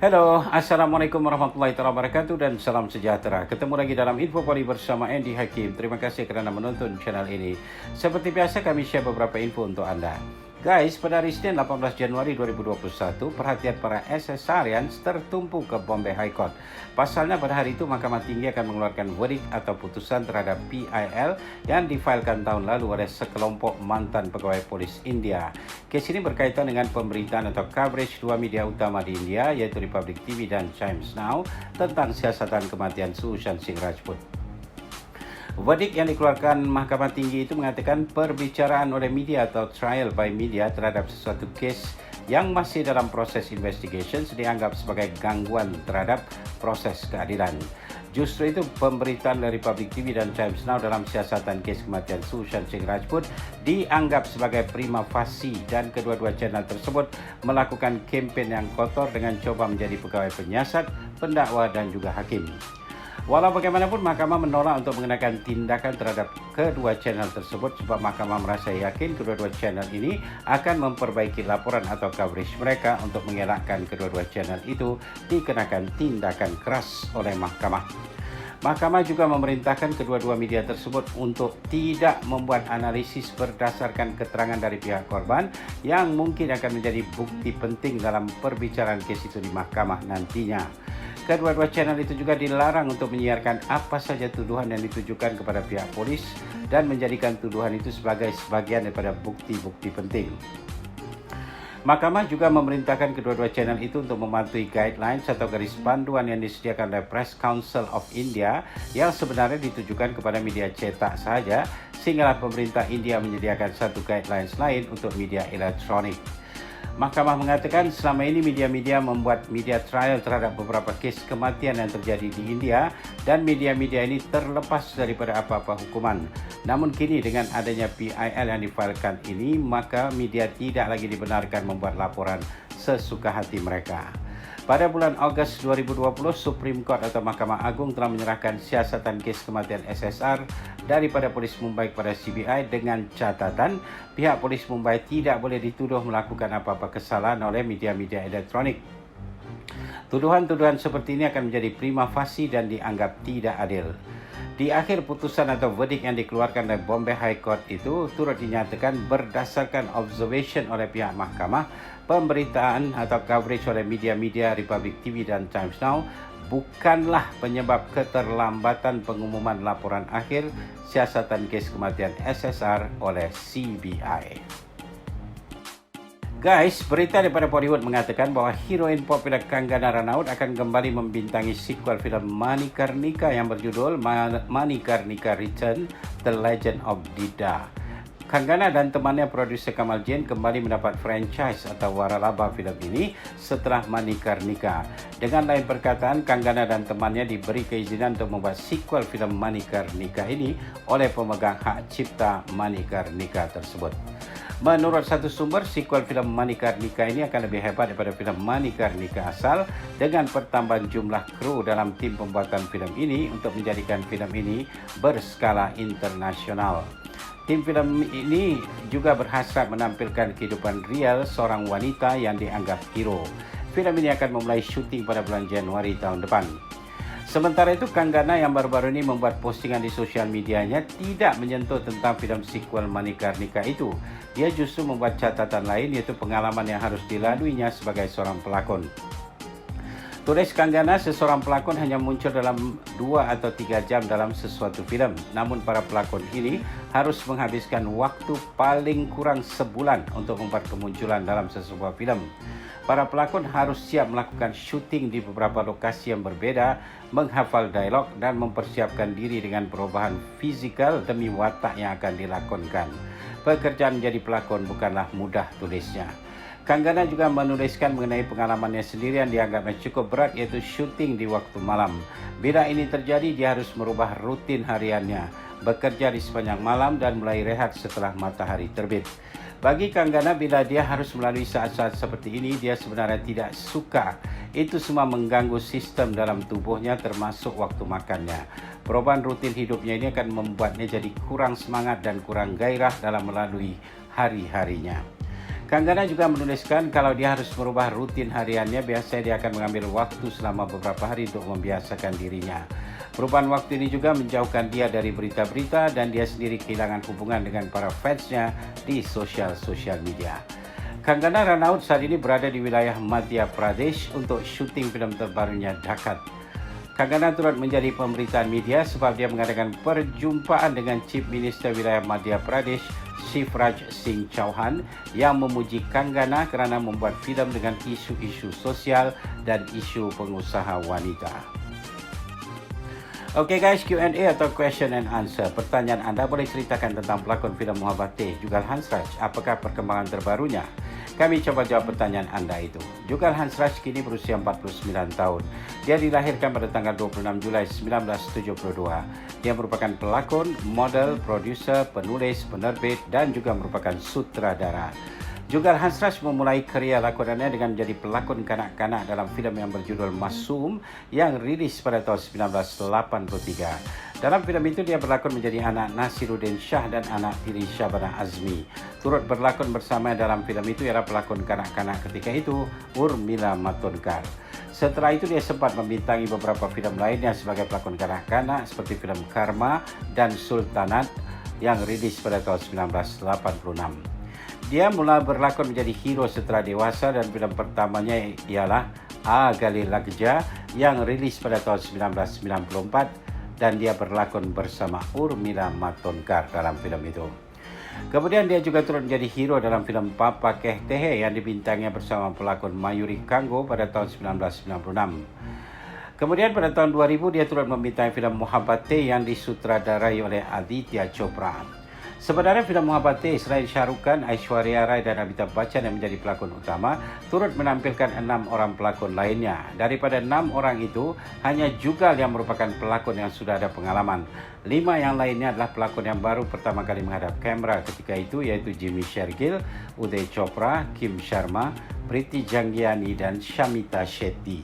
Hello, Assalamualaikum warahmatullahi wabarakatuh dan salam sejahtera. Ketemu lagi dalam Info Poli bersama Andy Hakim. Terima kasih kerana menonton channel ini. Seperti biasa kami share beberapa info untuk anda. Guys, pada hari Senin 18 Januari 2021, perhatian para SSR-ians tertumpu ke Bombay High Court. Pasalnya pada hari itu Mahkamah Tinggi akan mengeluarkan verdict atau putusan terhadap PIL yang difailkan tahun lalu oleh sekelompok mantan pegawai polis India. Kes ini berkaitan dengan pemberitaan atau coverage dua media utama di India, yaitu Republic TV dan Times Now, tentang siasatan kematian Sushant Singh Rajput. Verdict yang dikeluarkan Mahkamah Tinggi itu mengatakan perbicaraan oleh media atau trial by media terhadap sesuatu kes yang masih dalam proses investigation dianggap sebagai gangguan terhadap proses keadilan. Justru itu, pemberitaan dari Republic TV dan Times Now dalam siasatan kes kematian Sushant Singh Rajput dianggap sebagai prima facie dan kedua-dua channel tersebut melakukan kempen yang kotor dengan coba menjadi pegawai penyiasat, pendakwa dan juga hakim. Walau bagaimanapun, Mahkamah menolak untuk mengenakan tindakan terhadap kedua channel tersebut sebab Mahkamah merasa yakin kedua-dua channel ini akan memperbaiki laporan atau coverage mereka untuk mengelakkan kedua-dua channel itu dikenakan tindakan keras oleh Mahkamah. Mahkamah juga memerintahkan kedua-dua media tersebut untuk tidak membuat analisis berdasarkan keterangan dari pihak korban yang mungkin akan menjadi bukti penting dalam perbicaraan kes itu di Mahkamah nantinya. Kedua-dua channel itu juga dilarang untuk menyiarkan apa saja tuduhan yang ditujukan kepada pihak polis dan menjadikan tuduhan itu sebagai sebagian daripada bukti-bukti penting. Mahkamah juga memerintahkan kedua-dua channel itu untuk mematuhi guidelines atau garis panduan yang disediakan oleh Press Council of India yang sebenarnya ditujukan kepada media cetak sahaja, sehinggalah pemerintah India menyediakan satu guidelines lain untuk media elektronik. Mahkamah mengatakan selama ini media-media membuat media trial terhadap beberapa kes kematian yang terjadi di India dan media-media ini terlepas daripada apa-apa hukuman. Namun kini dengan adanya PIL yang difailkan ini, maka media tidak lagi dibenarkan membuat laporan sesuka hati mereka. Pada bulan Ogos 2020, Supreme Court atau Mahkamah Agung telah menyerahkan siasatan kes kematian SSR daripada Polis Mumbai kepada CBI dengan catatan pihak Polis Mumbai tidak boleh dituduh melakukan apa-apa kesalahan oleh media-media elektronik. Tuduhan-tuduhan seperti ini akan menjadi prima facie dan dianggap tidak adil. Di akhir putusan atau verdict yang dikeluarkan oleh Bombay High Court itu turut dinyatakan berdasarkan observation oleh pihak mahkamah, pemberitaan atau coverage oleh media-media Republic TV dan Times Now bukanlah penyebab keterlambatan pengumuman laporan akhir siasatan kes kematian SSR oleh CBI. Guys, berita daripada Bollywood mengatakan bahawa heroin popular Kangana Ranaut akan kembali membintangi sequel filem Manikarnika yang berjudul Manikarnika Return: The Legend of Dida. Kangana dan temannya produser Kamal Jain kembali mendapat franchise atau waralaba filem ini setelah Manikarnika. Dengan lain perkataan, Kangana dan temannya diberi keizinan untuk membuat sequel filem Manikarnika ini oleh pemegang hak cipta Manikarnika tersebut. Menurut satu sumber, sequel filem Manikarnika ini akan lebih hebat daripada filem Manikarnika asal dengan pertambahan jumlah kru dalam tim pembuatan filem ini untuk menjadikan filem ini berskala internasional. Tim filem ini juga berhasrat menampilkan kehidupan real seorang wanita yang dianggap hero. Filem ini akan memulai syuting pada bulan Januari tahun depan. Sementara itu, Kangana yang baru-baru ini membuat postingan di sosial medianya tidak menyentuh tentang filem sequel Manikarnika itu. Dia justru membuat catatan lain, yaitu pengalaman yang harus dilaluinya sebagai seorang pelakon. Tulis Kangana, seseorang pelakon hanya muncul dalam 2 atau 3 jam dalam sesuatu filem. Namun para pelakon ini harus menghabiskan waktu paling kurang sebulan untuk membuat kemunculan dalam sebuah filem. Para pelakon harus siap melakukan syuting di beberapa lokasi yang berbeda, menghafal dialog dan mempersiapkan diri dengan perubahan fizikal demi watak yang akan dilakonkan. Pekerjaan menjadi pelakon bukanlah mudah, tulisnya. Kangana juga menuliskan mengenai pengalamannya sendiri yang dianggapnya cukup berat, yaitu syuting di waktu malam. Bila ini terjadi, dia harus merubah rutin hariannya, bekerja di sepanjang malam dan mulai rehat setelah matahari terbit. Bagi Kangana, bila dia harus melalui saat-saat seperti ini, dia sebenarnya tidak suka. Itu semua mengganggu sistem dalam tubuhnya termasuk waktu makannya. Perubahan rutin hidupnya ini akan membuatnya jadi kurang semangat dan kurang gairah dalam melalui hari-harinya. Kanggana juga menuliskan kalau dia harus merubah rutin hariannya, biasanya dia akan mengambil waktu selama beberapa hari untuk membiasakan dirinya. Perubahan waktu ini juga menjauhkan dia dari berita-berita dan dia sendiri kehilangan hubungan dengan para fansnya di sosial media. Kanggana Ranaut saat ini berada di wilayah Madhya Pradesh untuk syuting filem terbarunya Dhakat. Kanggana turut menjadi pemberitaan media sebab dia mengadakan perjumpaan dengan Chief Minister wilayah Madhya Pradesh, Shivraj Singh Chauhan, yang memuji Kanggana kerana membuat filem dengan isu-isu sosial dan isu pengusaha wanita. Okey guys, Q&A atau question and answer. Pertanyaan anda, boleh ceritakan tentang pelakon filem Muhabbateh, Jugal Hansraj. Apakah perkembangan terbarunya? Kami coba jawab pertanyaan anda itu. Jugal Hansraj kini berusia 49 tahun. Dia dilahirkan pada tanggal 26 Julai 1972. Dia merupakan pelakon, model, produser, penulis, penerbit dan juga merupakan sutradara. Jugal Hansraj memulai karya lakonannya dengan menjadi pelakon kanak-kanak dalam filem yang berjudul Masum yang rilis pada tahun 1983. Dalam filem itu dia berlakon menjadi anak Nasiruddin Shah dan anak tiri Syabana Azmi. Turut berlakon bersama dalam filem itu ialah pelakon kanak-kanak ketika itu Urmila Matondkar. Setelah itu dia sempat membintangi beberapa filem lainnya sebagai pelakon kanak-kanak seperti filem Karma dan Sultanat yang rilis pada tahun 1986. Dia mula berlakon menjadi hero setelah dewasa dan filem pertamanya ialah A Gali Lagja yang rilis pada tahun 1994 dan dia berlakon bersama Urmila Matondkar dalam filem itu. Kemudian dia juga turut menjadi hero dalam filem Papa Keh Tehe yang dibintanginya bersama pelakon Mayuri Kanggo pada tahun 1996. Kemudian pada tahun 2000 dia turut membintangi filem Muhabbateh yang disutradarai oleh Aditya Chopra. Sebenarnya filem Muhabbateh selain Shah Rukh Khan, Aishwarya Rai dan Amitabh Bachchan yang menjadi pelakon utama, turut menampilkan 6 orang pelakon lainnya. Daripada 6 orang itu, hanya Jugal yang merupakan pelakon yang sudah ada pengalaman. 5 yang lainnya adalah pelakon yang baru pertama kali menghadap kamera ketika itu, iaitu Jimmy Shergill, Uday Chopra, Kim Sharma, Priti Janggiani dan Shamita Shetty.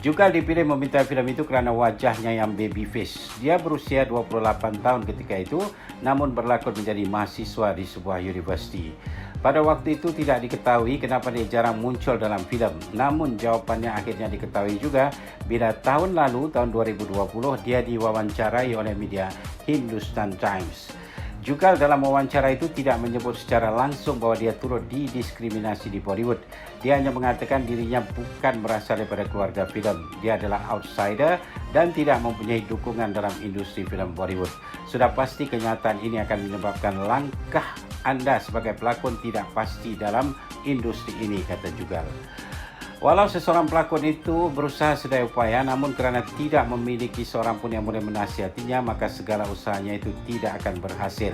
Jugal dipilih membintangi filem itu kerana wajahnya yang baby face. Dia berusia 28 tahun ketika itu, namun berlakon menjadi mahasiswa di sebuah universiti. Pada waktu itu tidak diketahui kenapa dia jarang muncul dalam filem. Namun jawapannya akhirnya diketahui juga bila tahun lalu, tahun 2020, dia diwawancarai oleh media Hindustan Times. Jugal dalam wawancara itu tidak menyebut secara langsung bahwa dia turut didiskriminasi di Bollywood. Dia hanya mengatakan dirinya bukan berasal daripada keluarga filem. Dia adalah outsider dan tidak mempunyai dukungan dalam industri filem Bollywood. Sudah pasti kenyataan ini akan menyebabkan langkah anda sebagai pelakon tidak pasti dalam industri ini, kata Jugal. Walau seseorang pelakon itu berusaha sedaya upaya, namun kerana tidak memiliki seorang pun yang boleh menasihatinya, maka segala usahanya itu tidak akan berhasil.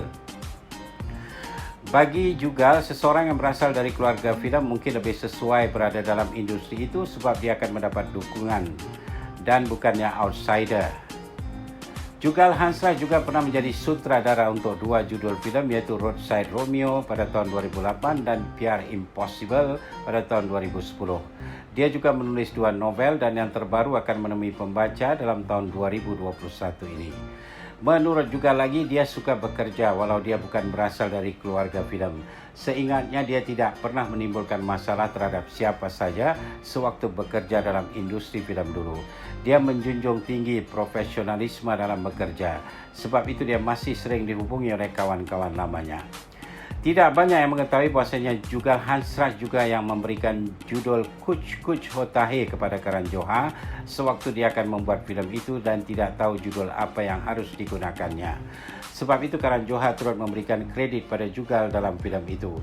Bagi Jugal, seseorang yang berasal dari keluarga filem mungkin lebih sesuai berada dalam industri itu sebab dia akan mendapat dukungan dan bukannya outsider. Jugal Hansraj juga pernah menjadi sutradara untuk 2 judul filem, iaitu Roadside Romeo pada tahun 2008 dan Pyar Impossible pada tahun 2010. Dia juga menulis 2 novel dan yang terbaru akan menemui pembaca dalam tahun 2021 ini. Menurut Jugal lagi, dia suka bekerja walau dia bukan berasal dari keluarga filem. Seingatnya dia tidak pernah menimbulkan masalah terhadap siapa saja sewaktu bekerja dalam industri filem dulu. Dia menjunjung tinggi profesionalisme dalam bekerja. Sebab itu dia masih sering dihubungi oleh kawan-kawan lamanya. Tidak banyak yang mengetahui bahasanya Jugal Hansraj juga yang memberikan judul Kuch Kuch Hota Hai kepada Karan Johar sewaktu dia akan membuat filem itu dan tidak tahu judul apa yang harus digunakannya. Sebab itu Karan Johar turut memberikan kredit pada Jugal dalam filem itu.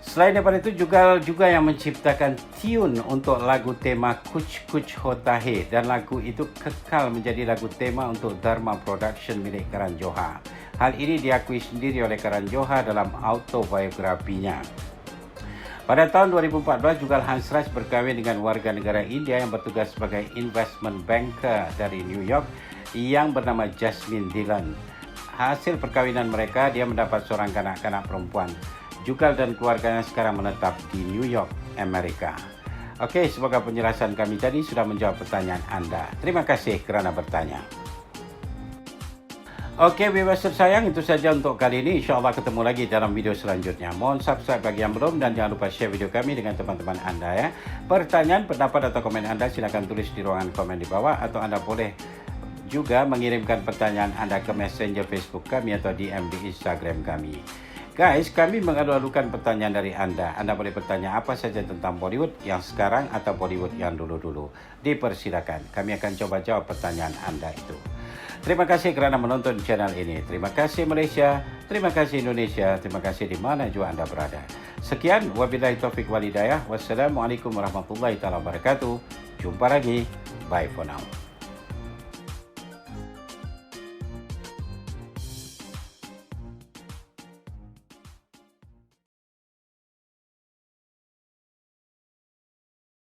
Selain daripada itu, Jugal juga yang menciptakan tune untuk lagu tema Kuch Kuch Hota Hai dan lagu itu kekal menjadi lagu tema untuk Dharma Production milik Karan Johar. Hal ini diakui sendiri oleh Karan Johar dalam autobiografinya. Pada tahun 2014, Jugal Hansraj berkahwin dengan warga negara India yang bertugas sebagai investment banker dari New York yang bernama Jasmine Dillon. Hasil perkahwinan mereka, dia mendapat seorang kanak-kanak perempuan. Jugal dan keluarganya sekarang menetap di New York, Amerika. Okey, semoga penjelasan kami tadi sudah menjawab pertanyaan anda. Terima kasih kerana bertanya. Oke, bebas tersayang, itu saja untuk kali ini. Insya Allah ketemu lagi dalam video selanjutnya. Mohon subscribe bagi yang belum dan jangan lupa share video kami dengan teman-teman Anda ya. Pertanyaan, pendapat atau komen Anda silakan tulis di ruangan komen di bawah, atau Anda boleh juga mengirimkan pertanyaan Anda ke Messenger Facebook kami atau DM di Instagram kami. Guys, kami mengalu-alukan pertanyaan dari Anda. Anda boleh bertanya apa saja tentang Bollywood yang sekarang atau Bollywood yang dulu-dulu. Dipersilakan, kami akan coba jawab pertanyaan Anda itu. Terima kasih kerana menonton channel ini. Terima kasih Malaysia, terima kasih Indonesia, terima kasih di mana juga Anda berada. Sekian, wabillahi taufiq wal hidayah. Wassalamualaikum warahmatullahi wabarakatuh. Jumpa lagi. Bye for now.